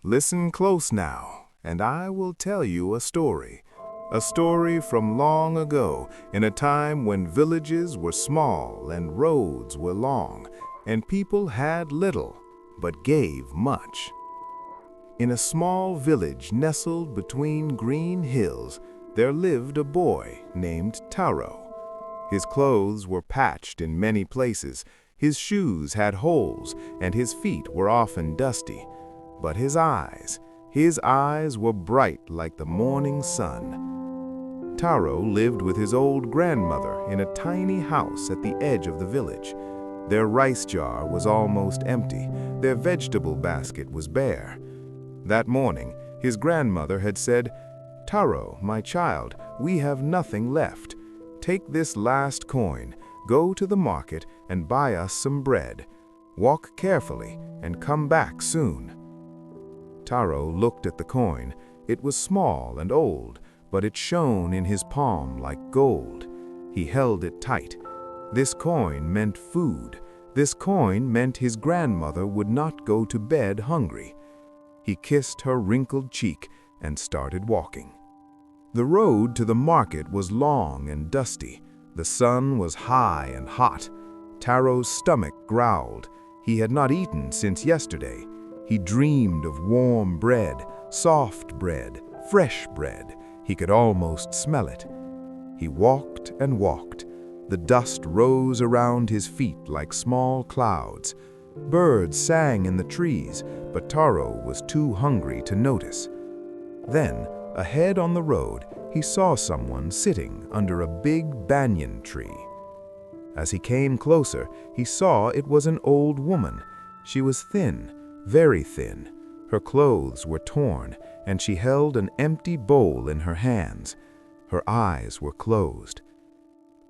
Listen close now, and I will tell you a story. A story from long ago, in a time when villages were small and roads were long, and people had little, but gave much. In a small village nestled between green hills, there lived a boy named Taro. His clothes were patched in many places, his shoes had holes, and his feet were often dusty. But his eyes were bright like the morning sun. Taro lived with his old grandmother in a tiny house at the edge of the village. Their rice jar was almost empty, their vegetable basket was bare. That morning, his grandmother had said, "Taro, my child, we have nothing left. Take this last coin, go to the market and buy us some bread. Walk carefully and come back soon." Taro looked at the coin. It was small and old, but it shone in his palm like gold. He held it tight. This coin meant food. This coin meant his grandmother would not go to bed hungry. He kissed her wrinkled cheek and started walking. The road to the market was long and dusty. The sun was high and hot. Taro's stomach growled. He had not eaten since yesterday. He dreamed of warm bread, soft bread, fresh bread. He could almost smell it. He walked and walked. The dust rose around his feet like small clouds. Birds sang in the trees, but Taro was too hungry to notice. Then, ahead on the road, he saw someone sitting under a big banyan tree. As he came closer, he saw it was an old woman. She was thin, very thin. Her clothes were torn, and she held an empty bowl in her hands. Her eyes were closed.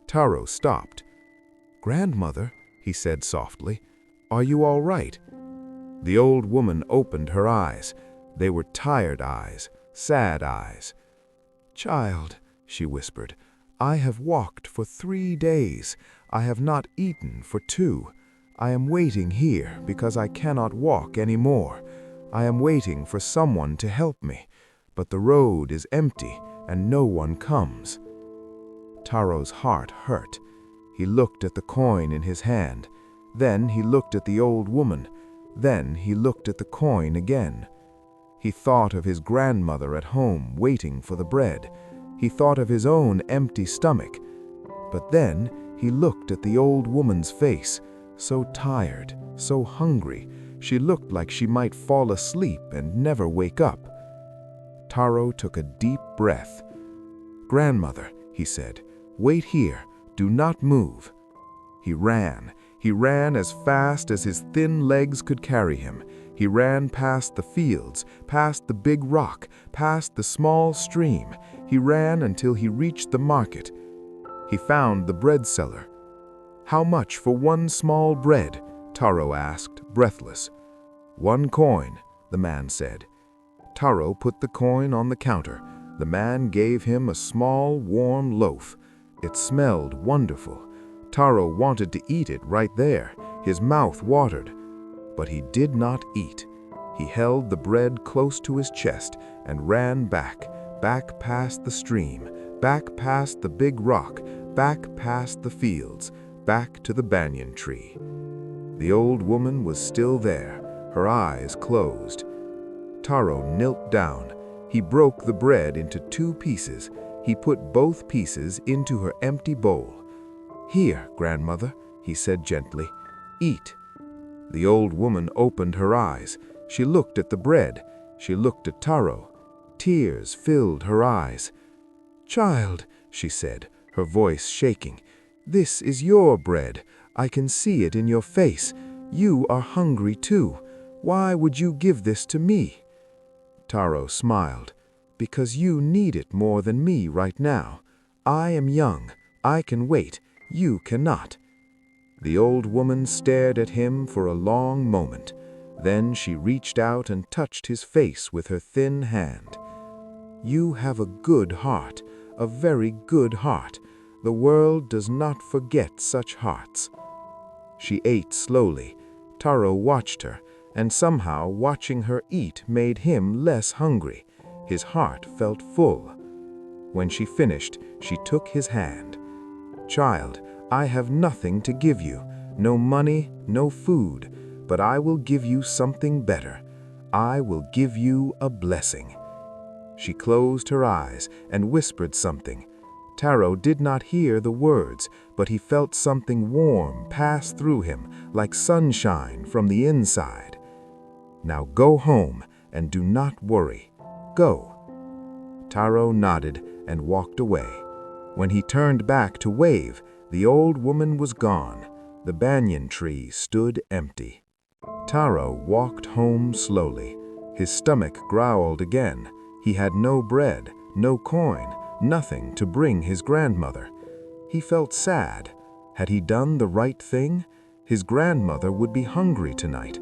Taro stopped. "Grandmother," he said softly, "are you all right?" The old woman opened her eyes. They were tired eyes, sad eyes. "Child," she whispered, "I have walked for 3 days. I have not eaten for 2. I am waiting here because I cannot walk any more. I am waiting for someone to help me, but the road is empty and no one comes." Taro's heart hurt. He looked at the coin in his hand. Then he looked at the old woman. Then he looked at the coin again. He thought of his grandmother at home waiting for the bread. He thought of his own empty stomach. But then he looked at the old woman's face, so tired, so hungry. She looked like she might fall asleep and never wake up. Taro took a deep breath. "Grandmother," he said, "wait here. Do not move." He ran. He ran as fast as his thin legs could carry him. He ran past the fields, past the big rock, past the small stream. He ran until he reached the market. He found the bread seller. "How much for one small bread?" Taro asked, breathless. "1 coin," the man said. Taro put the coin on the counter. The man gave him a small, warm loaf. It smelled wonderful. Taro wanted to eat it right there. His mouth watered. But he did not eat. He held the bread close to his chest and ran back past the stream, back past the big rock, back past the fields, back to the banyan tree. The old woman was still there, her eyes closed. Taro knelt down. He broke the bread into 2 pieces. He put both pieces into her empty bowl. "Here, grandmother," he said gently, "eat." The old woman opened her eyes. She looked at the bread. She looked at Taro. Tears filled her eyes. "Child," she said, her voice shaking, "this is your bread. I can see it in your face. You are hungry too. Why would you give this to me?" Taro smiled. "Because you need it more than me right now. I am young. I can wait. You cannot." The old woman stared at him for a long moment. Then she reached out and touched his face with her thin hand. "You have a good heart, a very good heart. The world does not forget such hearts." She ate slowly. Taro watched her. and somehow watching her eat made him less hungry. His heart felt full. When she finished, she took his hand. "Child, I have nothing to give you, no money, no food, but I will give you something better. I will give you a blessing." She closed her eyes and whispered something. Taro did not hear the words, but he felt something warm pass through him, like sunshine from the inside. "Now go home and do not worry. Go." Taro nodded and walked away. When he turned back to wave, the old woman was gone. The banyan tree stood empty. Taro walked home slowly. His stomach growled again. He had no bread, no coin, nothing to bring his grandmother. He felt sad. Had he done the right thing? His grandmother would be hungry tonight.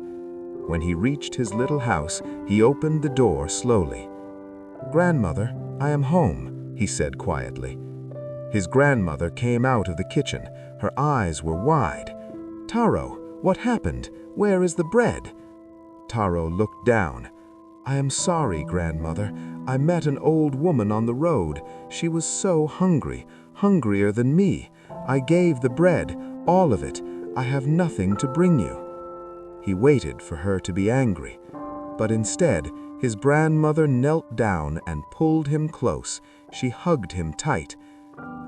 When he reached his little house, he opened the door slowly. "Grandmother, I am home," he said quietly. His grandmother came out of the kitchen. Her eyes were wide. "Taro, what happened? Where is the bread?" Taro looked down. "I am sorry, grandmother. I met an old woman on the road. She was so hungry, hungrier than me. I gave the bread, all of it. I have nothing to bring you." He waited for her to be angry, but instead, his grandmother knelt down and pulled him close. She hugged him tight.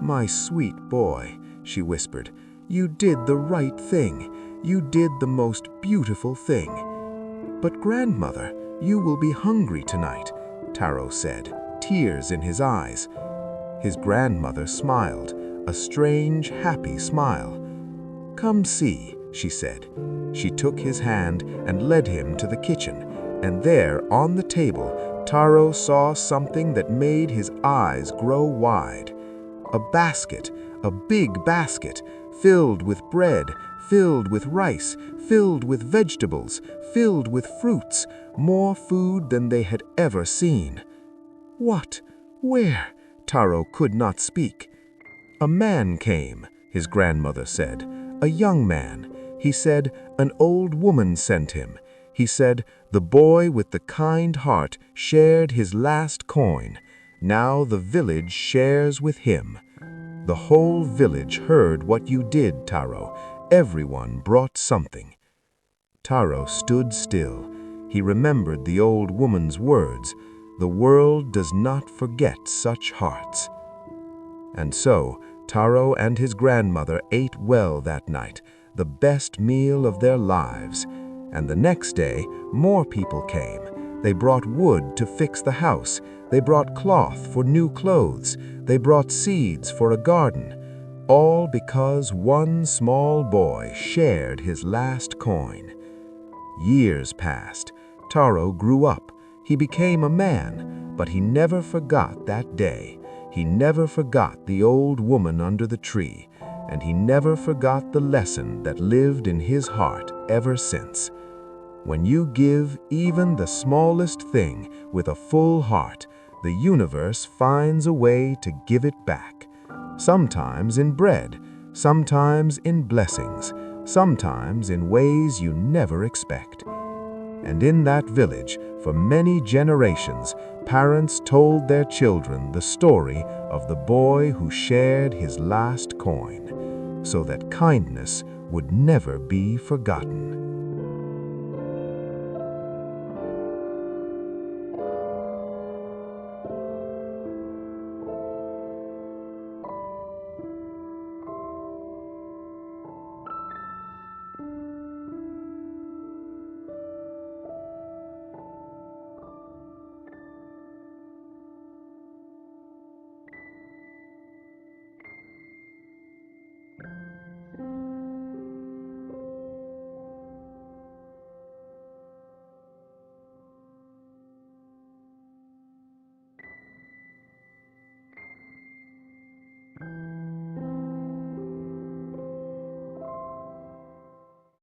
"My sweet boy," she whispered, "you did the right thing. You did the most beautiful thing." "But grandmother, you will be hungry tonight," Taro said, tears in his eyes. His grandmother smiled, a strange, happy smile. "Come see," she said. She took his hand and led him to the kitchen, and there, on the table, Taro saw something that made his eyes grow wide. A basket, a big basket, filled with bread, filled with rice, filled with vegetables, filled with fruits, more food than they had ever seen. "What? Where?" Taro could not speak. "A man came," his grandmother said. "A young man. He said an old woman sent him. He said the boy with the kind heart shared his last coin. Now the village shares with him." The whole village heard what you did, Taro. Everyone brought something. Taro stood still. He remembered the old woman's words. The world does not forget such hearts. And so, Taro and his grandmother ate well that night, the best meal of their lives. And the next day, more people came. They brought wood to fix the house. They brought cloth for new clothes. They brought seeds for a garden. All because one small boy shared his last coin. Years passed. Taro grew up. He became a man, but he never forgot that day. He never forgot the old woman under the tree, and he never forgot the lesson that lived in his heart ever since. When you give even the smallest thing with a full heart, the universe finds a way to give it back. Sometimes in bread, sometimes in blessings, sometimes in ways you never expect. And in that village, for many generations, parents told their children the story of the boy who shared his last coin, so that kindness would never be forgotten.